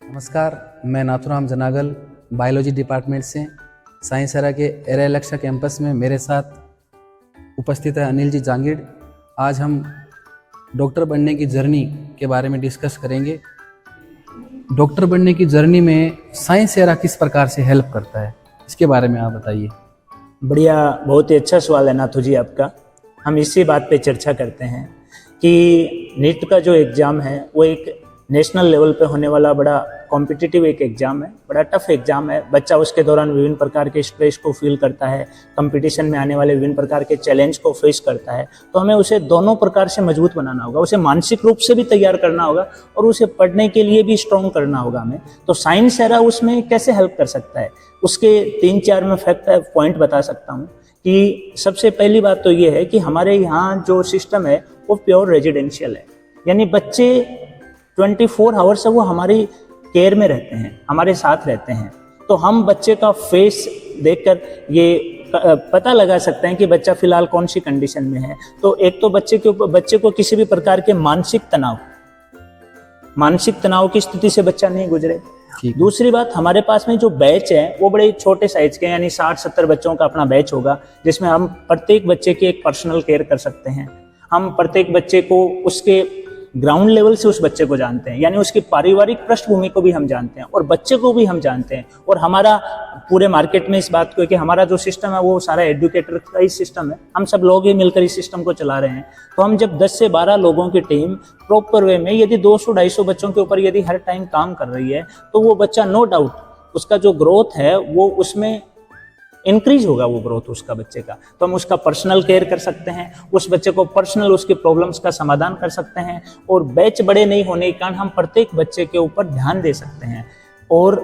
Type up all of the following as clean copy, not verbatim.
नमस्कार, मैं Nathuram जनागल biology department से साइंस सेरा के एरे लक्षा कैंपस में मेरे साथ उपस्थित है अनिल जी जांगीड़। आज हम डॉक्टर बनने की जर्नी के बारे में डिस्कस करेंगे। डॉक्टर बनने की जर्नी में साइंस सेरा किस प्रकार से हेल्प करता है, इसके बारे में आप बताइए। बढ़िया, बहुत ही अच्छा सवाल है नाथू जी आपका। हम इसी बात पे चर्चा करते हैं कि नीट का जो एग्ज़ाम है वो एक नेशनल लेवल पे होने वाला बड़ा कॉम्पिटिटिव एक एग्ज़ाम है, बड़ा टफ एग्ज़ाम है। बच्चा उसके दौरान विभिन्न प्रकार के स्ट्रेस को फील करता है, कंपटीशन में आने वाले विभिन्न प्रकार के चैलेंज को फेस करता है। तो हमें उसे दोनों प्रकार से मजबूत बनाना होगा, उसे मानसिक रूप से भी तैयार करना होगा और उसे पढ़ने के लिए भी स्ट्रॉन्ग करना होगा हमें। तो साइंस सेरा उसमें कैसे हेल्प कर सकता है, उसके 3-4 मैं फैक्ट पॉइंट बता सकता हूँ। कि सबसे पहली बात तो ये है कि हमारे यहाँ जो सिस्टम है वो प्योर रेजिडेंशियल है, यानी बच्चे 24 आवर्स वो हमारी केयर में रहते हैं, हमारे साथ रहते हैं। तो हम बच्चे का फेस देखकर ये पता लगा सकते हैं कि बच्चा फिलहाल कौन सी कंडीशन में है। तो एक तो बच्चे को किसी भी प्रकार के मानसिक तनाव की स्थिति से बच्चा नहीं गुजरे। दूसरी बात, हमारे पास में जो बैच है वो बड़े छोटे साइज के, यानी 60-70 बच्चों का अपना बैच होगा, जिसमें हम प्रत्येक बच्चे की एक पर्सनल केयर कर सकते हैं। हम प्रत्येक बच्चे को उसके ग्राउंड लेवल से उस बच्चे को जानते हैं, यानी उसकी पारिवारिक पृष्ठभूमि को भी हम जानते हैं और बच्चे को भी हम जानते हैं। और हमारा पूरे मार्केट में इस बात को कि हमारा जो सिस्टम है वो सारा एजुकेटर का ही सिस्टम है, हम सब लोग ही मिलकर इस सिस्टम को चला रहे हैं। तो हम जब 10 से 12 लोगों की टीम प्रॉपर वे में यदि 200-250 बच्चों के ऊपर यदि हर टाइम काम कर रही है, तो वो बच्चा नो डाउट उसका जो ग्रोथ है वो उसमें इंक्रीज होगा, वो ग्रोथ उसका बच्चे का। तो हम उसका पर्सनल केयर कर सकते हैं, उस बच्चे को पर्सनल उसकी प्रॉब्लम्स का समाधान कर सकते हैं। और बैच बड़े नहीं होने के कारण हम प्रत्येक बच्चे के ऊपर ध्यान दे सकते हैं। और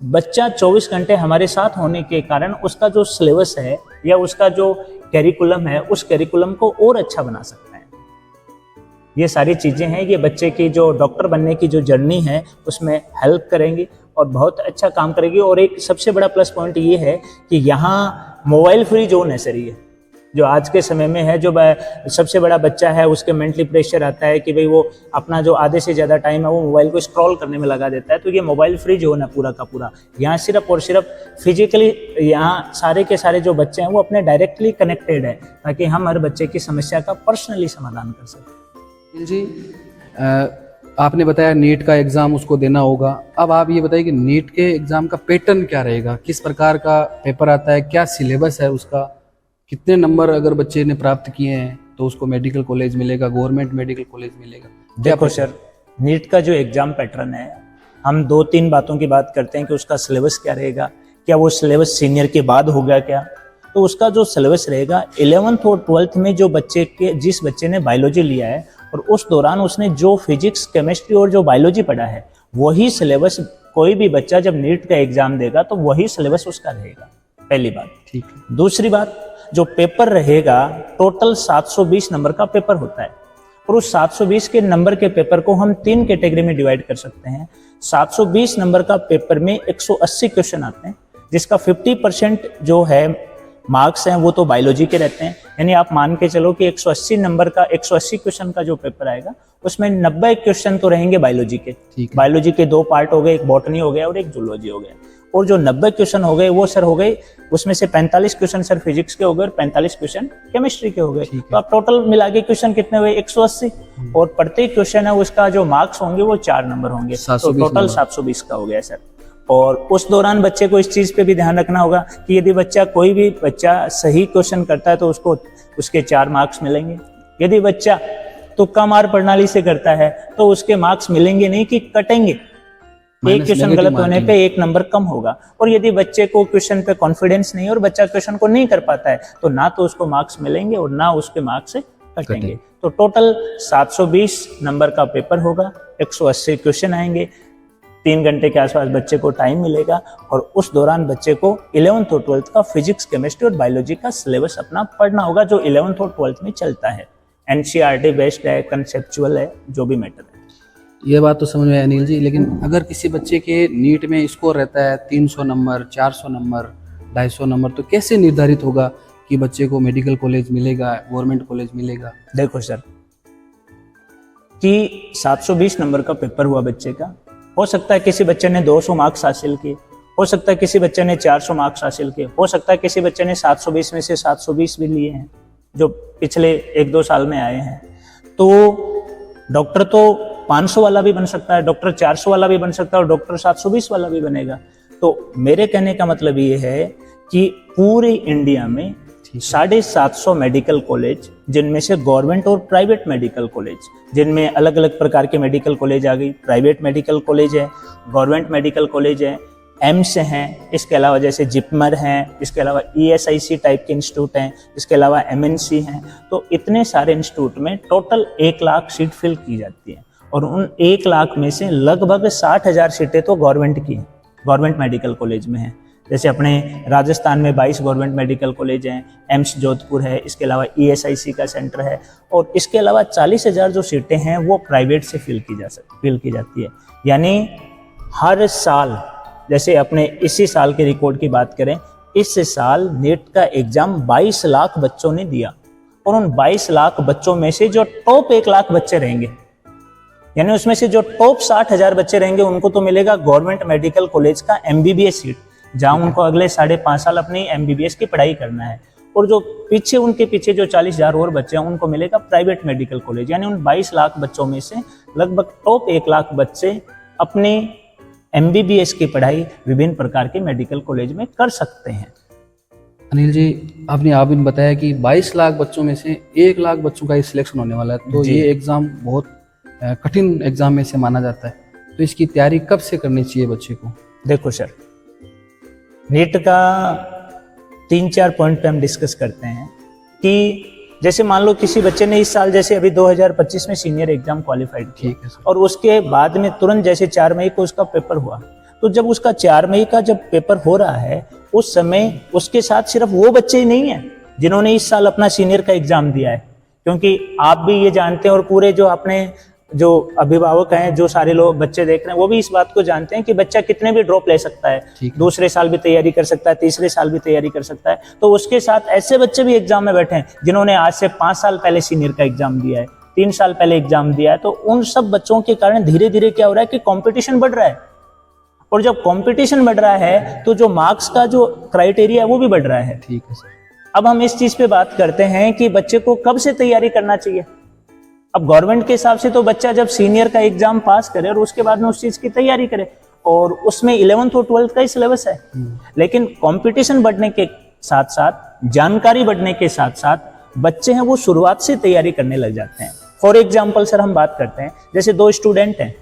बच्चा 24 घंटे हमारे साथ होने के कारण उसका जो सिलेबस है या उसका जो कैरिकुलम है, उस कैरिकुलम को और अच्छा बना सकते हैं। ये सारी चीज़ें हैं, ये बच्चे की जो डॉक्टर बनने की जो जर्नी है उसमें हेल्प करेंगी और बहुत अच्छा काम करेगी। और एक सबसे बड़ा प्लस पॉइंट ये है कि यहाँ मोबाइल फ्री जोन है सर, ये जो आज के समय में है। जो सबसे बड़ा बच्चा है उसके मेंटली प्रेशर आता है कि भाई वो अपना जो आधे से ज़्यादा टाइम है वो मोबाइल को स्क्रॉल करने में लगा देता है। तो ये मोबाइल फ्री जोन है पूरा का पूरा। यहाँ सिर्फ और सिर्फ फिजिकली यहाँ सारे के सारे जो बच्चे हैं वो अपने डायरेक्टली कनेक्टेड है, ताकि हम हर बच्चे की समस्या का पर्सनली समाधान कर सकें। जी, आपने बताया नीट का एग्ज़ाम उसको देना होगा। अब आप ये बताइए कि नीट के एग्ज़ाम का पैटर्न क्या रहेगा, किस प्रकार का पेपर आता है, क्या सिलेबस है उसका, कितने नंबर अगर बच्चे ने प्राप्त किए हैं तो उसको मेडिकल कॉलेज मिलेगा, गवर्नमेंट मेडिकल कॉलेज मिलेगा। देखो सर, नीट का जो एग्ज़ाम पैटर्न है, हम 2-3 बातों की बात करते हैं कि उसका सिलेबस क्या रहेगा। क्या वो सिलेबस सीनियर के बाद होगा क्या? तो उसका जो सिलेबस रहेगा 11th और 12th में जिस बच्चे ने बायोलॉजी लिया है और उस दौरान उसने जो फिजिक्स, केमिस्ट्री और जो बायोलॉजी पढ़ा है, वही सिलेबस कोई भी बच्चा जब नीट का एग्जाम देगा तो वही सिलेबस उसका रहेगा। पहली बात। ठीक है। दूसरी बात, जो पेपर रहेगा टोटल 720 नंबर का पेपर होता है और उस 720 के नंबर के पेपर को हम 3 कैटेगरी में डिवाइड कर सकते हैं। 720 नंबर का पेपर में 180 क्वेश्चन आते हैं, जिसका 50% जो है मार्क्स हैं वो तो बायोलॉजी के रहते हैं। यानी आप मान के चलो कि 180 नंबर का 180 क्वेश्चन का जो पेपर आएगा उसमें 90 क्वेश्चन तो रहेंगे बायोलॉजी के। बायोलॉजी के 2 पार्ट हो गए, एक बॉटनी हो गया और एक जूलॉजी हो गया। और जो 90 क्वेश्चन हो गए वो सर हो गए, उसमें से 45 क्वेश्चन सर फिजिक्स के हो गए और 45 क्वेश्चन केमिस्ट्री के हो गए। तो आप टोटल मिला के क्वेश्चन कितने हुए? 180। और प्रत्येक क्वेश्चन है उसका जो मार्क्स होंगे वो 4 नंबर होंगे, तो टोटल 720 का हो गया सर। और उस दौरान बच्चे को इस चीज़ पे भी ध्यान रखना होगा कि यदि कोई भी बच्चा सही क्वेश्चन करता है तो उसको उसके 4 मार्क्स मिलेंगे। यदि बच्चा तुक्का मार प्रणाली से करता है तो उसके मार्क्स मिलेंगे नहीं कि कटेंगे, एक क्वेश्चन गलत होने पे 1 नंबर कम होगा। और यदि बच्चे को क्वेश्चन पे कॉन्फिडेंस नहीं और बच्चा क्वेश्चन को नहीं कर पाता है तो ना तो उसको मार्क्स मिलेंगे और ना उसके मार्क्स से कटेंगे। तो टोटल 720 नंबर का पेपर होगा, 180 क्वेश्चन आएंगे, 3 घंटे के आसपास बच्चे को टाइम मिलेगा और उस दौरान बच्चे को 11th और 12th का फिजिक्स, केमिस्ट्री और बायोलॉजी का सिलेबस अपना पढ़ना होगा, जो 11th और 12th में चलता है। NCERT बेस्ड है, कंसेप्चुअल है, जो भी मैटर है। ये बात तो समझ में अनिल जी, लेकिन अगर किसी बच्चे के नीट में स्कोर रहता है 300 नंबर, 400 नंबर, 250 नंबर, तो कैसे निर्धारित होगा कि बच्चे को मेडिकल कॉलेज मिलेगा, गवर्नमेंट कॉलेज मिलेगा? देखो सर कि 720 नंबर का पेपर हुआ बच्चे का हो सकता है किसी बच्चे ने 200 मार्क्स हासिल किए, हो सकता है किसी बच्चे ने 400 मार्क्स हासिल किए, हो सकता है किसी बच्चे ने 720 में से 720 भी लिए हैं जो पिछले 1-2 साल में आए हैं। तो डॉक्टर तो 500 वाला भी बन सकता है, डॉक्टर 400 वाला भी बन सकता है और डॉक्टर 720 वाला भी बनेगा। तो मेरे कहने का मतलब ये है कि पूरे इंडिया में 750 मेडिकल कॉलेज, जिनमें से गवर्नमेंट और प्राइवेट मेडिकल कॉलेज, जिनमें अलग अलग प्रकार के मेडिकल कॉलेज आ गई, प्राइवेट मेडिकल कॉलेज है, गवर्नमेंट मेडिकल कॉलेज है, एम्स हैं, इसके अलावा जैसे जिपमर हैं, इसके अलावा ESIC टाइप के इंस्टीट्यूट हैं, इसके अलावा MNC हैं। तो इतने सारे इंस्टीट्यूट में टोटल 1 लाख सीट फिल की जाती है और उन 1 लाख में से लगभग 60,000 सीटें तो गवर्नमेंट की हैं, गवर्नमेंट मेडिकल कॉलेज में हैं। जैसे अपने राजस्थान में 22 गवर्नमेंट मेडिकल कॉलेज हैं, एम्स जोधपुर है, इसके अलावा ESIC का सेंटर है और इसके अलावा 40,000 जो सीटें हैं वो प्राइवेट से फिल की जाती है। यानी हर साल, जैसे अपने इसी साल के रिकॉर्ड की बात करें, इस साल नीट का एग्जाम 22 लाख बच्चों ने दिया और उन 22 लाख बच्चों में से जो टॉप 1 लाख बच्चे रहेंगे, यानी उसमें से जो टॉप 60,000 बच्चे रहेंगे, उनको तो मिलेगा गवर्नमेंट मेडिकल कॉलेज का MBBS सीट, जहां उनको अगले 5.5 साल अपनी MBBS की पढ़ाई करना है। और जो पीछे उनके पीछे जो 40,000 और बच्चे हैं, उनको मिलेगा प्राइवेट मेडिकल कॉलेज। यानी उन 22 लाख बच्चों में से लगभग टॉप 1 लाख बच्चे अपने MBBS की पढ़ाई विभिन्न प्रकार के मेडिकल कॉलेज में कर सकते हैं। अनिल जी, आपने आप भी बताया कि 22 लाख बच्चों में से 1 लाख बच्चों का ही सिलेक्शन होने वाला है, तो ये एग्ज़ाम बहुत कठिन एग्ज़ाम में से माना जाता है। तो इसकी तैयारी कब से करनी चाहिए बच्चे को? देखो सर, नीट का 3-4 पॉइंट पे हम डिस्कस करते हैं कि जैसे मान लो किसी बच्चे ने इस साल, जैसे अभी 2025 में सीनियर एग्जाम क्वालिफाइड किया और उसके बाद में तुरंत जैसे 4 मई को उसका पेपर हुआ, तो जब उसका 4 मई का जब पेपर हो रहा है, उस समय उसके साथ सिर्फ वो बच्चे ही नहीं है जिन्होंने इस साल अपना सीनियर का एग्जाम दिया है, क्योंकि आप भी ये जानते हैं और पूरे जो अपने जो अभिभावक हैं, जो सारे लोग बच्चे देख रहे हैं, वो भी इस बात को जानते हैं कि बच्चा कितने भी ड्रॉप ले सकता है, दूसरे साल भी तैयारी कर सकता है, तीसरे साल भी तैयारी कर सकता है। तो उसके साथ ऐसे बच्चे भी एग्जाम में बैठे हैं जिन्होंने आज से 5 साल पहले सीनियर का एग्जाम दिया है, 3 साल पहले एग्जाम दिया है। तो उन सब बच्चों के कारण धीरे धीरे क्या हो रहा है कि कॉम्पिटिशन बढ़ रहा है, और जब कॉम्पिटिशन बढ़ रहा है तो जो मार्क्स का जो क्राइटेरिया है वो भी बढ़ रहा है। ठीक है सर। अब हम इस चीज पे बात करते हैं कि बच्चे को कब से तैयारी करना चाहिए। अब गवर्नमेंट के हिसाब से तो बच्चा जब सीनियर का एग्जाम पास करे और उसके बाद में उस चीज की तैयारी करे, और उसमें 11th और 12th का ही सिलेबस है। लेकिन कंपटीशन बढ़ने के साथ साथ, जानकारी बढ़ने के साथ साथ बच्चे हैं वो शुरुआत से तैयारी करने लग जाते हैं। फॉर एग्जाम्पल सर हम बात करते हैं, जैसे 2 स्टूडेंट हैं,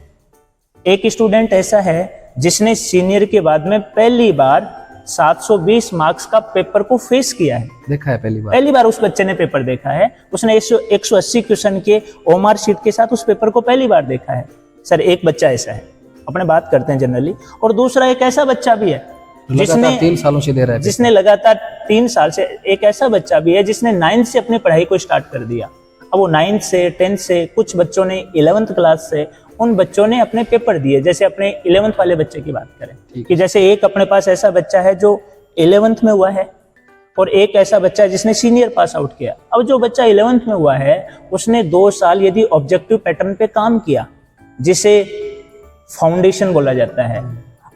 एक स्टूडेंट ऐसा है जिसने सीनियर के बाद में पहली बार 720 मार्क्स का पेपर को फेस किया है, देखा है पहली बार उस बच्चे ने पेपर देखा है। उसने 180 क्वेश्चन के OMR शीट के साथ उस पेपर को पहली बार देखा है। सर एक बच्चा ऐसा है, अपने बात करते हैं जनरली। और दूसरा एक ऐसा बच्चा भी है जिसने 3 सालों से दे रहा है, जिसने लगातार 3 साल से, एक ऐसा बच्चा भी है जिसने 9th से अपनी पढ़ाई को स्टार्ट कर दिया। अब वो 9th से, 10th से, कुछ बच्चों ने 11th क्लास से, उन बच्चों ने अपने पेपर दिए। जैसे अपने 11th वाले बच्चे की बात करें कि जैसे एक अपने पास ऐसा बच्चा है जो 11th में हुआ है और एक ऐसा बच्चा है जिसने सीनियर पास आउट किया। अब जो बच्चा 11th में हुआ है उसने 2 साल यदि ऑब्जेक्टिव पैटर्न पे काम किया, जिसे फाउंडेशन बोला जाता है,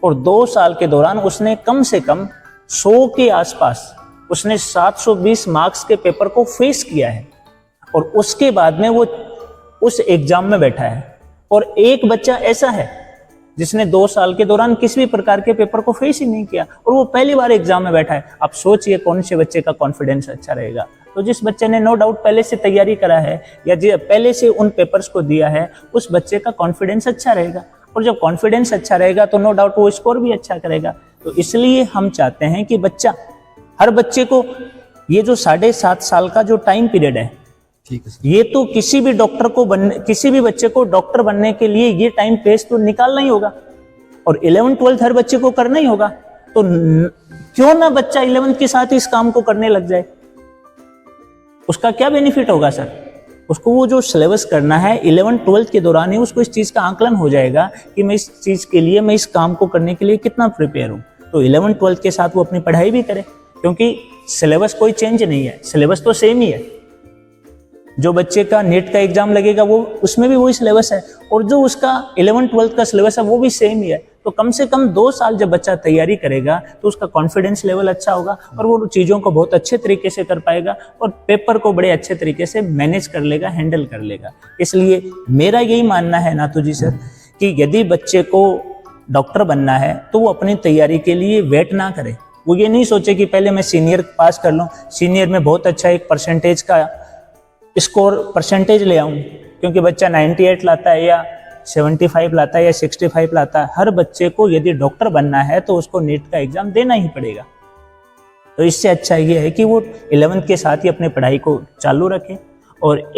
और 2 साल के दौरान उसने कम से कम 100 के आसपास उसने 720 मार्क्स के पेपर को फेस किया है, और उसके बाद में वो उस एग्जाम में बैठा है। और एक बच्चा ऐसा है जिसने 2 साल के दौरान किसी भी प्रकार के पेपर को फेस ही नहीं किया और वो पहली बार एग्जाम में बैठा है। आप सोचिए कौन से बच्चे का कॉन्फिडेंस अच्छा रहेगा। तो जिस बच्चे ने नो डाउट पहले से तैयारी करा है या पहले से उन पेपर्स को दिया है, उस बच्चे का कॉन्फिडेंस अच्छा रहेगा, और जब कॉन्फिडेंस अच्छा रहेगा तो नो डाउट वो स्कोर भी अच्छा करेगा। तो इसलिए हम चाहते हैं कि बच्चा, हर बच्चे को ये जो 7.5 साल का जो टाइम पीरियड है, ठीक है, ये तो किसी भी डॉक्टर को बनने, किसी भी बच्चे को डॉक्टर बनने के लिए ये टाइम पेस तो निकालना ही होगा, और 11th 12th हर बच्चे को करना ही होगा। तो क्यों ना बच्चा 11th के साथ इस काम को करने लग जाए। उसका क्या बेनिफिट होगा सर? उसको वो जो सिलेबस करना है 11th 12th के दौरान ही उसको इस चीज का आकलन हो जाएगा कि मैं इस चीज के लिए, मैं इस काम को करने के लिए कितना प्रिपेयर हूं। तो 11th 12th के साथ वो अपनी पढ़ाई भी करे, क्योंकि सिलेबस कोई चेंज नहीं है, सिलेबस तो सेम ही है। जो बच्चे का नीट का एग्जाम लगेगा वो उसमें भी वही सिलेबस है, और जो उसका 11th-12th का सिलेबस है वो भी सेम ही है। तो कम से कम 2 साल जब बच्चा तैयारी करेगा तो उसका कॉन्फिडेंस लेवल अच्छा होगा और वो चीज़ों को बहुत अच्छे तरीके से कर पाएगा और पेपर को बड़े अच्छे तरीके से मैनेज कर लेगा, हैंडल कर लेगा। इसलिए मेरा यही मानना है नाथू जी सर कि यदि बच्चे को डॉक्टर बनना है तो वो अपनी तैयारी के लिए वेट ना करे। वो ये नहीं सोचे कि पहले मैं सीनियर पास कर लूँ, सीनियर में बहुत अच्छा एक परसेंटेज का परसेंटेज ले आऊँ, क्योंकि बच्चा 98 लाता है या 75 लाता है या 65 लाता है। हर बच्चे को यदि डॉक्टर बनना है तो उसको नीट का एग्जाम देना ही पड़ेगा। तो इससे अच्छा ये है कि वो 11th के साथ ही अपनी पढ़ाई को चालू रखें। और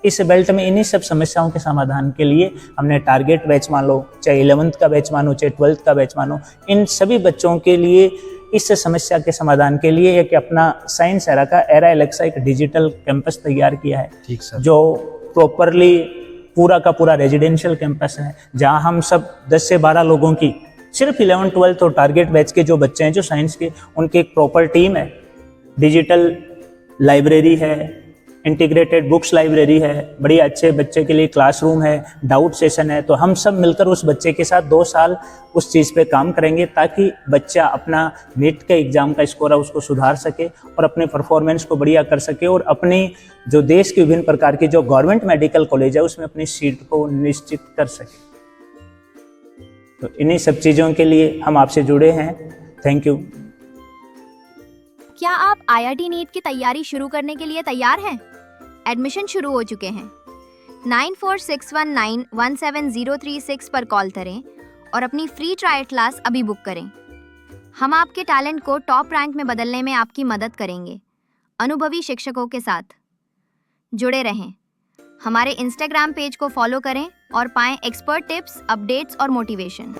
इस बेल्ट में इन्हीं सब समस्याओं के समाधान के लिए हमने टारगेट बैच मान लो, चाहे 11th का बैच मानो, चाहे 12th का बैच मानो, इन सभी बच्चों के लिए इस समस्या के समाधान के लिए एक अपना साइंस एरा का एरा एलेक्सा एक डिजिटल कैंपस तैयार किया है। ठीक सर। जो प्रॉपरली पूरा का पूरा रेजिडेंशियल कैंपस है, जहां हम सब 10 से 12 लोगों की सिर्फ 11th-12th और टारगेट बैच के जो बच्चे हैं जो साइंस के, उनकी एक प्रॉपर टीम है, डिजिटल लाइब्रेरी है, इंटीग्रेटेड बुक्स लाइब्रेरी है, बड़ी अच्छे बच्चे के लिए क्लासरूम है, डाउट सेशन है। तो हम सब मिलकर उस बच्चे के साथ 2 साल उस चीज़ पे काम करेंगे ताकि बच्चा अपना नीट के एग्ज़ाम का स्कोर है उसको सुधार सके और अपने परफॉर्मेंस को बढ़िया कर सके और अपनी जो देश के विभिन्न प्रकार के जो गवर्नमेंट मेडिकल कॉलेज है उसमें अपनी सीट को निश्चित कर सके। तो इन्हीं सब चीज़ों के लिए हम आपसे जुड़े हैं। Thank you. क्या आप IIT नीट की तैयारी शुरू करने के लिए तैयार हैं? एडमिशन शुरू हो चुके हैं। 9461917036 पर कॉल करें और अपनी फ्री ट्रायल क्लास अभी बुक करें। हम आपके टैलेंट को टॉप रैंक में बदलने में आपकी मदद करेंगे, अनुभवी शिक्षकों के साथ। जुड़े रहें। हमारे इंस्टाग्राम पेज को फॉलो करें और पाएं एक्सपर्ट टिप्स, अपडेट्स और मोटिवेशन।